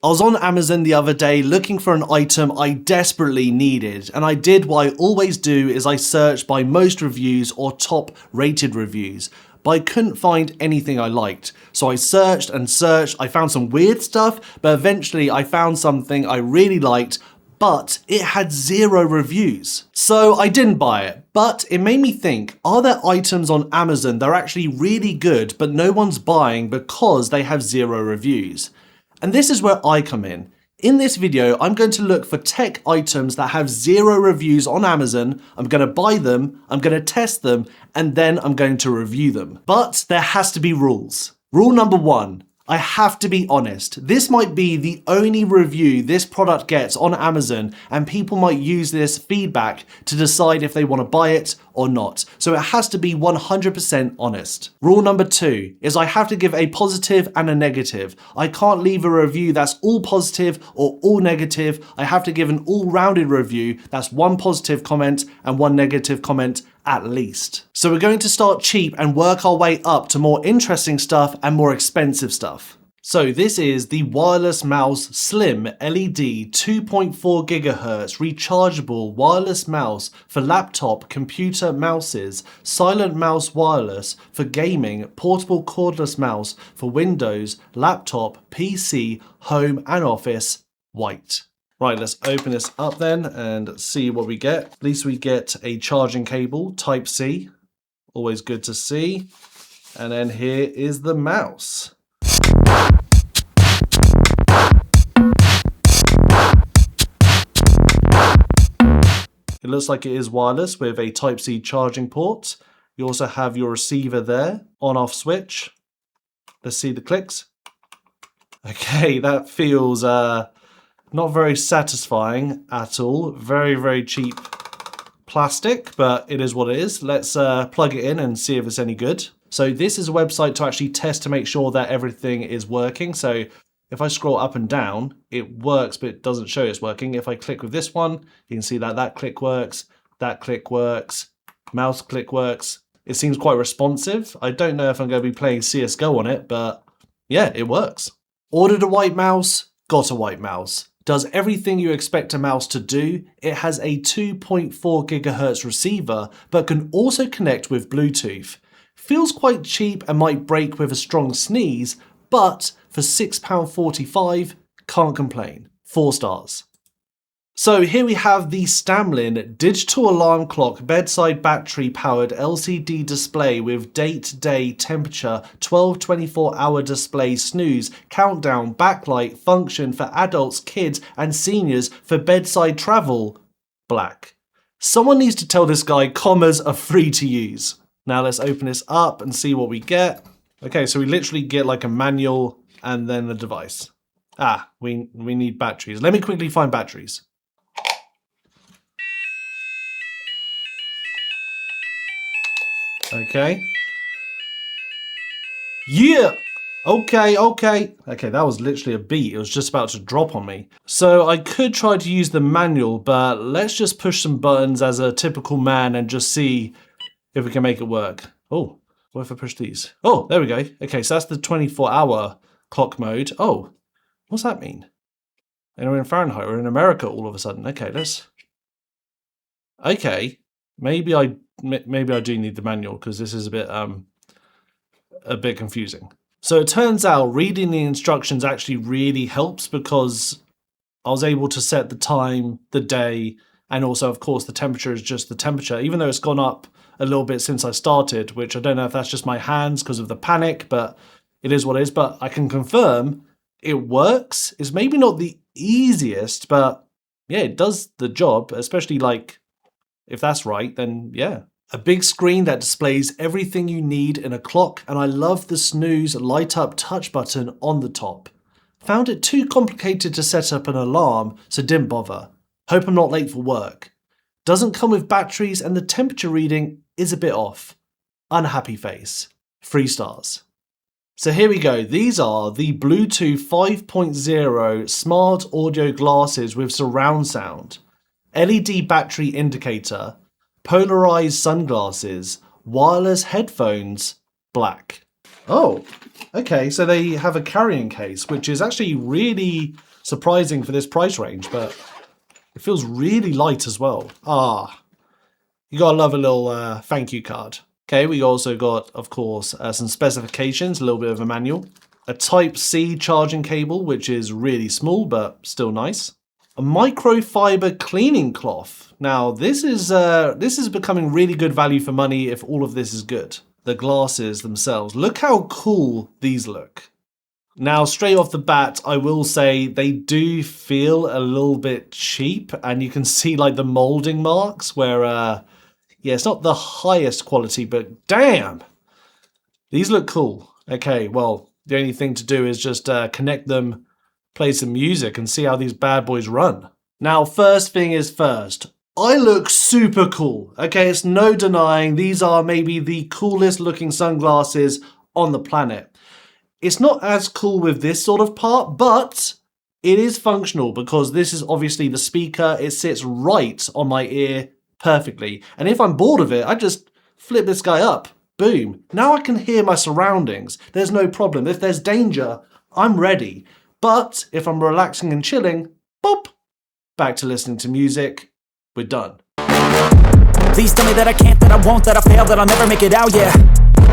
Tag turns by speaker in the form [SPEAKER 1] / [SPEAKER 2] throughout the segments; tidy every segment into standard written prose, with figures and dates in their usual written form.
[SPEAKER 1] I was on Amazon the other day looking for an item I desperately needed, and I did what I always do is I searched by most reviews or top rated reviews, but I couldn't find anything I liked. So I searched and searched, I found some weird stuff, but eventually I found something I really liked, but it had 0 reviews. So I didn't buy it, but it made me think, are there items on Amazon that are actually really good, but no one's buying because they have 0 reviews? And this is where I come in. In this video, I'm going to look for tech items that have 0 reviews on Amazon. I'm going to buy them, I'm going to test them, and then I'm going to review them. But there has to be rules. Rule number 1. I have to be honest. This might be the only review this product gets on Amazon, and people might use this feedback to decide if they want to buy it or not. So it has to be 100% honest. Rule number 2 is I have to give a positive and a negative. I can't leave a review that's all positive or all negative. I have to give an all-rounded review that's 1 positive comment and 1 negative comment at least. So we're going to start cheap and work our way up to more interesting stuff and more expensive stuff. So this is the Wireless Mouse Slim LED 2.4 GHz rechargeable wireless mouse for laptop computer mouses, silent mouse wireless for gaming, portable cordless mouse for Windows, laptop, PC, home and office, white. Right, let's open this up then and see what we get. At least we get a charging cable, Type-C. Always good to see. And then here is the mouse. It looks like it is wireless with a Type-C charging port. You also have your receiver there, on-off switch. Let's see the clicks. Okay, that feels not very satisfying at all. Very, very cheap plastic, but it is what it is. Let's plug it in and see if it's any good. So this is a website to actually test to make sure that everything is working. So if I scroll up and down, it works, but it doesn't show it's working. If I click with this one, you can see that that click works, mouse click works. It seems quite responsive. I don't know if I'm going to be playing CSGO on it, but yeah, it works. Ordered a white mouse, got a white mouse. Does everything you expect a mouse to do. It has a 2.4 GHz receiver, but can also connect with Bluetooth. Feels quite cheap and might break with a strong sneeze, but for £6.45, can't complain. 4 stars. So here we have the Stamlin digital alarm clock bedside battery powered LCD display with date, day, temperature, 12 24-hour display, snooze, countdown, backlight, function for adults, kids and seniors for bedside travel, black. Someone needs to tell this guy commas are free to use. Now let's open this up and see what we get. Okay, so we literally get like a manual and then the device. We need batteries. Let me quickly find batteries. Okay. Yeah. Okay. Okay, that was literally a beat. It was just about to drop on me. So I could try to use the manual, but let's just push some buttons as a typical man and just see if we can make it work. Oh, what if I push these? Oh, there we go. Okay, so that's the 24-hour clock mode. Oh, what's that mean? And we're in Fahrenheit. We're in America all of a sudden. Okay, let's... Okay, maybe I do need the manual because this is a bit confusing. So it turns out reading the instructions actually really helps because I was able to set the time, the day, and also, of course, the temperature is just the temperature, even though it's gone up a little bit since I started, which I don't know if that's just my hands because of the panic, but it is what it is. But I can confirm it works. It's maybe not the easiest, but yeah, it does the job, especially like if that's right, then yeah. A big screen that displays everything you need in a clock, and I love the snooze light up touch button on the top. Found it too complicated to set up an alarm, so didn't bother. Hope I'm not late for work. Doesn't come with batteries and the temperature reading is a bit off. Unhappy face. 3 stars. So here we go. These are the Bluetooth 5.0 smart audio glasses with surround sound. LED battery indicator, polarized sunglasses, wireless headphones, black. Oh, okay, so they have a carrying case, which is actually really surprising for this price range, but it feels really light as well. You gotta love a little thank you card. Okay, we also got, of course, some specifications, a little bit of a manual. A Type-C charging cable, which is really small, but still nice. A microfiber cleaning cloth. Now, this is becoming really good value for money if all of this is good. The glasses themselves. Look how cool these look. Now, straight off the bat, I will say they do feel a little bit cheap, and you can see like the molding marks where, yeah, it's not the highest quality, but damn, these look cool. Okay, well, the only thing to do is just connect them, play some music, and see how these bad boys run. Now, first thing is first. I look super cool. Okay, it's no denying these are maybe the coolest looking sunglasses on the planet. It's not as cool with this sort of part, but it is functional because this is obviously the speaker. It sits right on my ear perfectly. And if I'm bored of it, I just flip this guy up. Boom. Now I can hear my surroundings. There's no problem. If there's danger, I'm ready. But if I'm relaxing and chilling, boop, back to listening to music. We're done.
[SPEAKER 2] Please tell me that I can't, that I won't, that I fail, that I'll never make it out, yeah.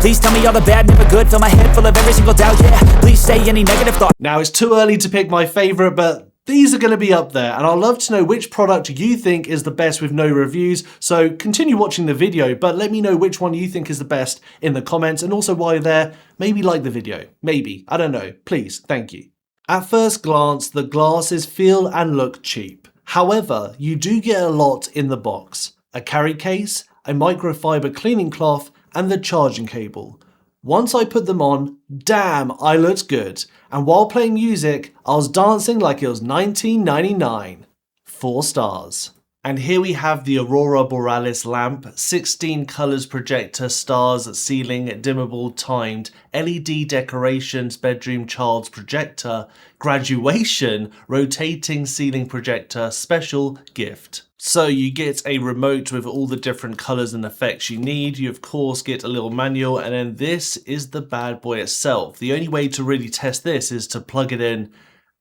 [SPEAKER 2] Please tell me all the bad, never good, fill my head full of every single doubt, yeah. Please say any negative thought.
[SPEAKER 1] Now, it's too early to pick my favorite, but these are going to be up there, and I'd love to know which product you think is the best with no reviews, so continue watching the video, but let me know which one you think is the best in the comments, and also while you're there, maybe like the video. Maybe. I don't know. Please. Thank you. At first glance, the glasses feel and look cheap. However, you do get a lot in the box. A carry case, a microfiber cleaning cloth, and the charging cable. Once I put them on, damn, I looked good. And while playing music, I was dancing like it was 1999. 4 stars. And here we have the Aurora Borealis lamp, 16 colors projector, stars, ceiling, dimmable, timed, LED decorations, bedroom, child's projector, graduation, rotating ceiling projector, special gift. So you get a remote with all the different colors and effects you need. You of course get a little manual, and then this is the bad boy itself. The only way to really test this is to plug it in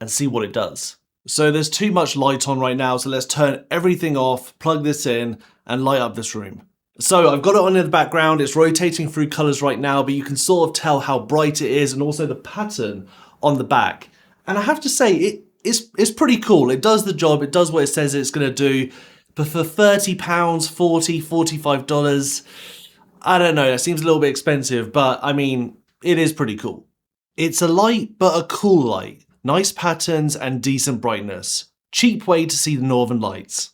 [SPEAKER 1] and see what it does. So there's too much light on right now, so let's turn everything off, plug this in, and light up this room. So I've got it on in the background, it's rotating through colors right now, but you can sort of tell how bright it is and also the pattern on the back. And I have to say, it's pretty cool. It does the job, it does what it says it's going to do. But for £30, $40, $45, I don't know, that seems a little bit expensive, but I mean, it is pretty cool. It's a light, but a cool light. Nice patterns and decent brightness. Cheap way to see the Northern Lights.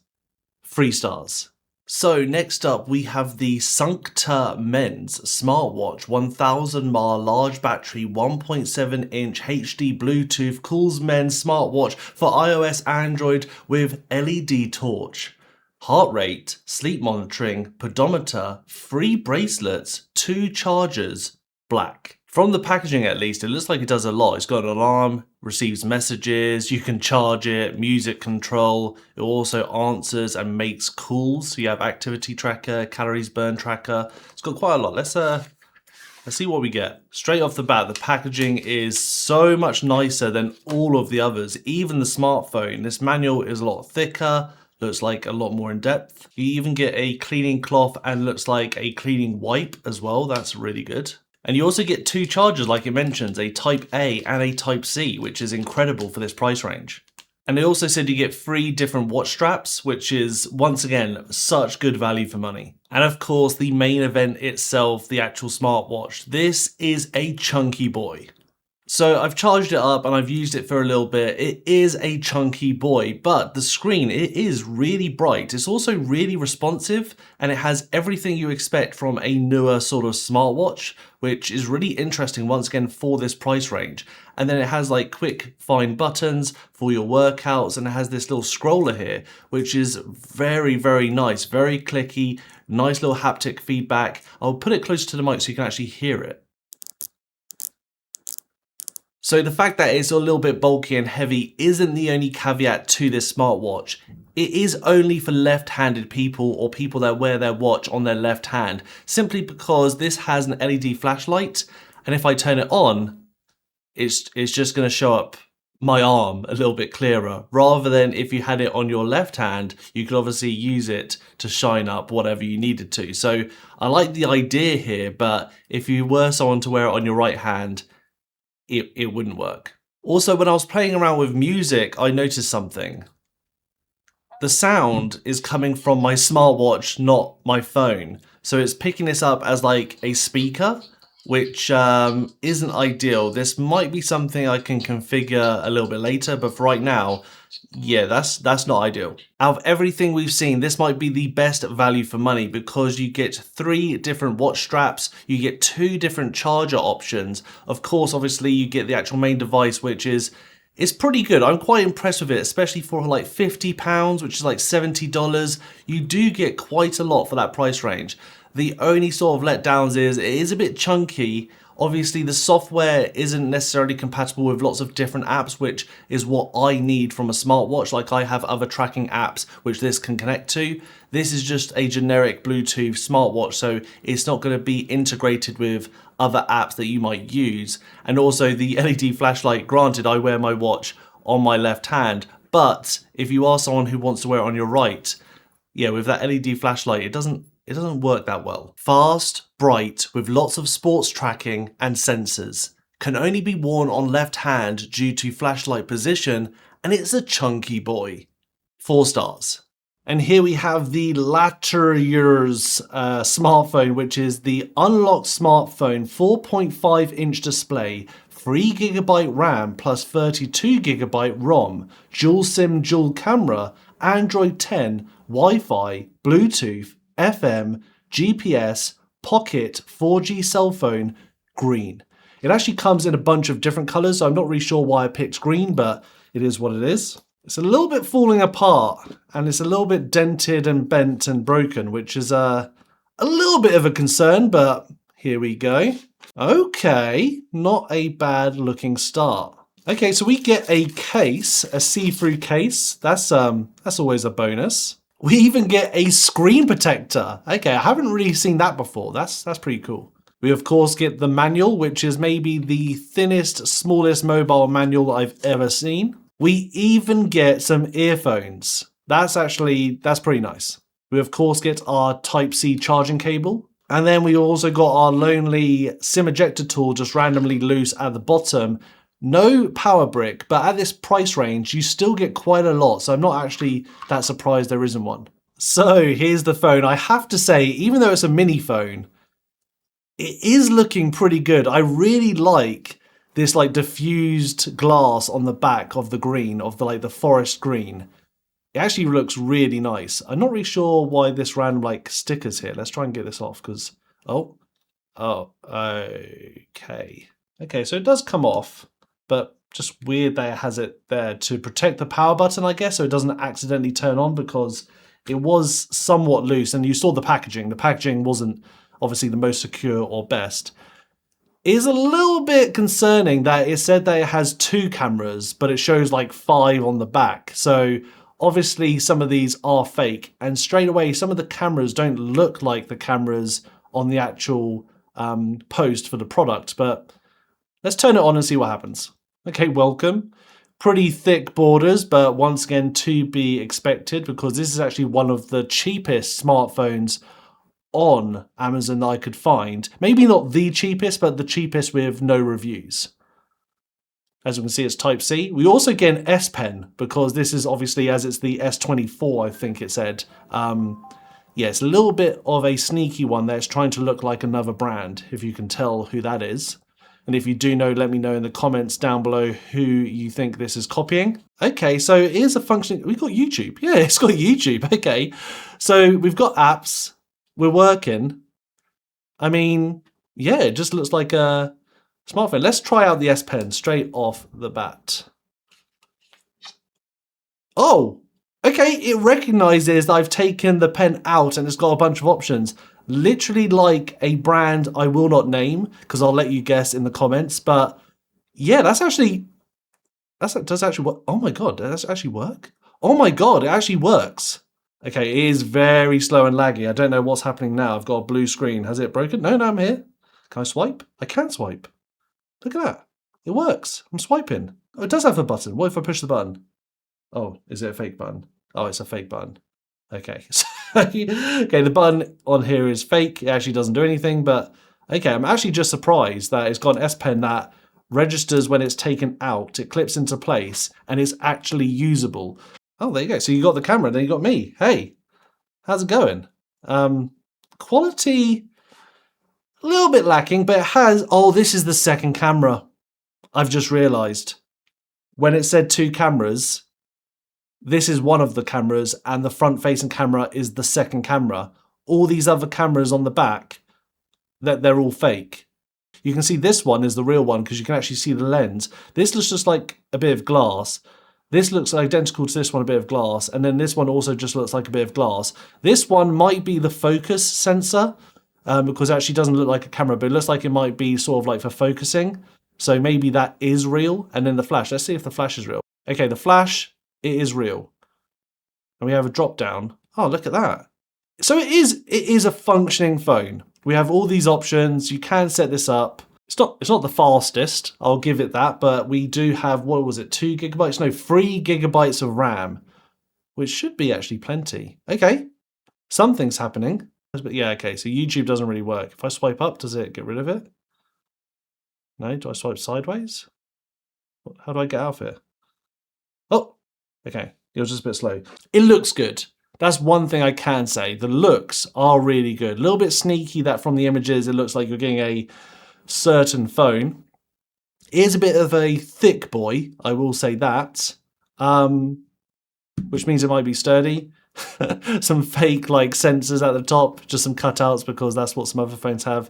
[SPEAKER 1] 3 stars. So next up we have the Suncta Men's smartwatch, 1000 mAh large battery, 1.7 inch HD Bluetooth, cools men's smartwatch for iOS, Android with LED torch. Heart rate, sleep monitoring, pedometer, 3 bracelets, 2 chargers, black. From the packaging at least, it looks like it does a lot. It's got an alarm, receives messages, you can charge it, music control. It also answers and makes calls. So you have activity tracker, calories burn tracker. It's got quite a lot. Let's see what we get. Straight off the bat, the packaging is so much nicer than all of the others. Even the smartphone. This manual is a lot thicker. Looks like a lot more in depth. You even get a cleaning cloth and looks like a cleaning wipe as well. That's really good. And you also get 2 chargers like it mentions, a Type A and a Type C, which is incredible for this price range. And they also said you get 3 different watch straps, which is, once again, such good value for money. And of course, the main event itself, the actual smartwatch. This is a chunky boy. So I've charged it up and I've used it for a little bit. It is a chunky boy, but the screen, it is really bright. It's also really responsive and it has everything you expect from a newer sort of smartwatch, which is really interesting once again for this price range. And then it has like quick fine buttons for your workouts, and it has this little scroller here, which is very, very nice, very clicky, nice little haptic feedback. I'll put it closer to the mic so you can actually hear it. So the fact that it's a little bit bulky and heavy isn't the only caveat to this smartwatch. It is only for left-handed people or people that wear their watch on their left hand, simply because this has an LED flashlight, and if I turn it on, it's just going to show up my arm a little bit clearer, rather than if you had it on your left hand, you could obviously use it to shine up whatever you needed to. So I like the idea here, but if you were someone to wear it on your right hand, it wouldn't work. Also, when I was playing around with music, I noticed something. The sound is coming from my smartwatch, not my phone. So it's picking this up as like a speaker, which isn't ideal. This might be something I can configure a little bit later, but for right now, yeah, that's not ideal. Out of everything we've seen, this might be the best value for money because you get 3 different watch straps, you get 2 different charger options. Of course, obviously, you get the actual main device, which is it's pretty good. I'm quite impressed with it, especially for like £50, which is like $70. You do get quite a lot for that price range. The only sort of letdowns is it is a bit chunky. Obviously, the software isn't necessarily compatible with lots of different apps, which is what I need from a smartwatch. Like I have other tracking apps which this can connect to. This is just a generic Bluetooth smartwatch, so it's not going to be integrated with other apps that you might use. And also the LED flashlight, granted, I wear my watch on my left hand, but if you are someone who wants to wear it on your right, yeah, with that LED flashlight, it doesn't work that well. Fast, bright, with lots of sports tracking and sensors. Can only be worn on left hand due to flashlight position, and it's a chunky boy. 4 stars. And here we have the latter year's smartphone, which is the unlocked smartphone 4.5-inch display, 3GB RAM plus 32GB ROM, dual SIM dual camera, Android 10, Wi-Fi, Bluetooth, FM, GPS, Pocket, 4G cell phone, green. It actually comes in a bunch of different colors, so I'm not really sure why I picked green, but it is what it is. It's a little bit falling apart, and it's a little bit dented and bent and broken, which is a little bit of a concern, but here we go. Okay, not a bad looking start. Okay, so we get a case, a see-through case. That's always a bonus. We even get a screen protector. Okay, I haven't really seen that before. That's pretty cool. We of course get the manual, which is maybe the thinnest, smallest mobile manual I've ever seen. We even get some earphones. That's pretty nice. We of course get our Type-C charging cable. And then we also got our lonely SIM ejector tool just randomly loose at the bottom. No power brick, but at this price range, you still get quite a lot. So I'm not actually that surprised there isn't one. So here's the phone. I have to say, even though it's a mini phone, it is looking pretty good. I really like this like diffused glass on the back of the green, of the forest green. It actually looks really nice. I'm not really sure why this random like stickers here. Let's try and get this off because, okay. Okay, so it does come off, but just weird that it has it there to protect the power button, I guess, so it doesn't accidentally turn on because it was somewhat loose and you saw the packaging. The packaging wasn't obviously the most secure or best. It is a little bit concerning that it said that it has 2 cameras, but it shows like 5 on the back. So obviously some of these are fake, and straight away some of the cameras don't look like the cameras on the actual post for the product, but let's turn it on and see what happens. Okay, welcome. Pretty thick borders, but once again to be expected because this is actually one of the cheapest smartphones on Amazon that I could find. Maybe not the cheapest, but the cheapest with no reviews. As you can see, it's Type-C. We also get an S Pen because this is obviously, as it's the S24, I think it said. Yeah, it's a little bit of a sneaky one there. It's trying to look like another brand, if you can tell who that is. And if you do know, let me know in the comments down below who you think this is copying. Okay, so here's a function. We've got YouTube. Yeah, it's got YouTube. Okay, so we've got apps. We're working. I mean, yeah, it just looks like a smartphone. Let's try out the S Pen straight off the bat. Oh, okay, it recognizes that I've taken the pen out and it's got a bunch of options. Literally like a brand I will not name because I'll let you guess in the comments. But yeah, that does actually work. Oh my God, does that actually work? Oh my God, it actually works. Okay, it is very slow and laggy. I don't know what's happening now. I've got a blue screen. Has it broken? No, I'm here. Can I swipe? I can swipe. Look at that. It works. I'm swiping. Oh, it does have a button. What if I push the button? Oh, is it a fake button? Oh, it's a fake button. Okay. Okay, the button on here is fake. It actually doesn't do anything, but okay, I'm actually just surprised that it's got an S Pen that registers when it's taken out, it clips into place, and it's actually usable. Oh, there you go. So you got the camera, then you got me. Hey, how's it going? Quality, a little bit lacking, but it has... Oh, this is the second camera. I've just realised. When it said 2 cameras, this is one of the cameras, and the front-facing camera is the second camera. All these other cameras on the back, they're all fake. You can see this one is the real one because you can actually see the lens. This looks just like a bit of glass. This looks identical to this one, a bit of glass. And then this one also just looks like a bit of glass. This one might be the focus sensor because it actually doesn't look like a camera, but it looks like it might be sort of like for focusing. So maybe that is real. And then the flash. Let's see if the flash is real. Okay, the flash, it is real. And we have a drop down. Oh, look at that. So it is a functioning phone. We have all these options. You can set this up. It's not the fastest, I'll give it that, but we do have, what was it, 2 gigabytes? No, 3 gigabytes of RAM, which should be actually plenty. Okay, something's happening. But yeah, okay, so YouTube doesn't really work. If I swipe up, does it get rid of it? No, do I swipe sideways? How do I get out of it? Oh, okay, it was just a bit slow. It looks good. That's one thing I can say. The looks are really good. A little bit sneaky that from the images, it looks like you're getting a certain phone. It is a bit of a thick boy, I will say that. Which means it might be sturdy. Some fake like sensors at the top, just some cutouts because that's what some other phones have.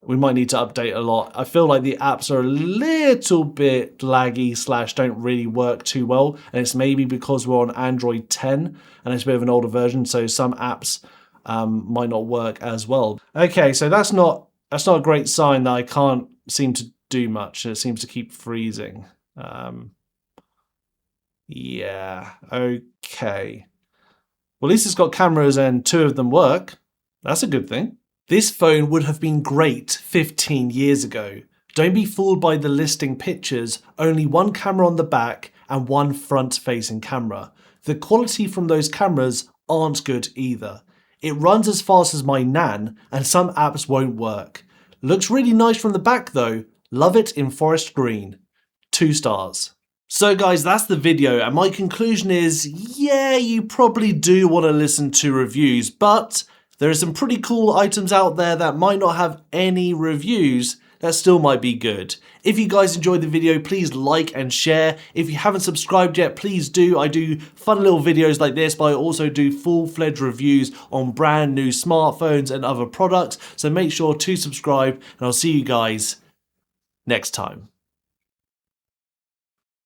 [SPEAKER 1] We might need to update a lot. I feel like the apps are a little bit laggy / don't really work too well. And it's maybe because we're on Android 10 and it's a bit of an older version. So some apps might not work as well. Okay, so that's not a great sign that I can't seem to do much. It seems to keep freezing. Yeah, okay. Well, at least it's got cameras and 2 of them work. That's a good thing. This phone would have been great 15 years ago. Don't be fooled by the listing pictures, only 1 camera on the back and 1 front-facing camera. The quality from those cameras aren't good either. It runs as fast as my Nan, and some apps won't work. Looks really nice from the back though. Love it in forest green. 2 stars. So guys, that's the video, and my conclusion is, yeah, you probably do want to listen to reviews, but there are some pretty cool items out there that might not have any reviews that still might be good. If you guys enjoyed the video, please like and share. If you haven't subscribed yet, please do. I do fun little videos like this, but I also do full-fledged reviews on brand new smartphones and other products. So make sure to subscribe, and I'll see you guys next time.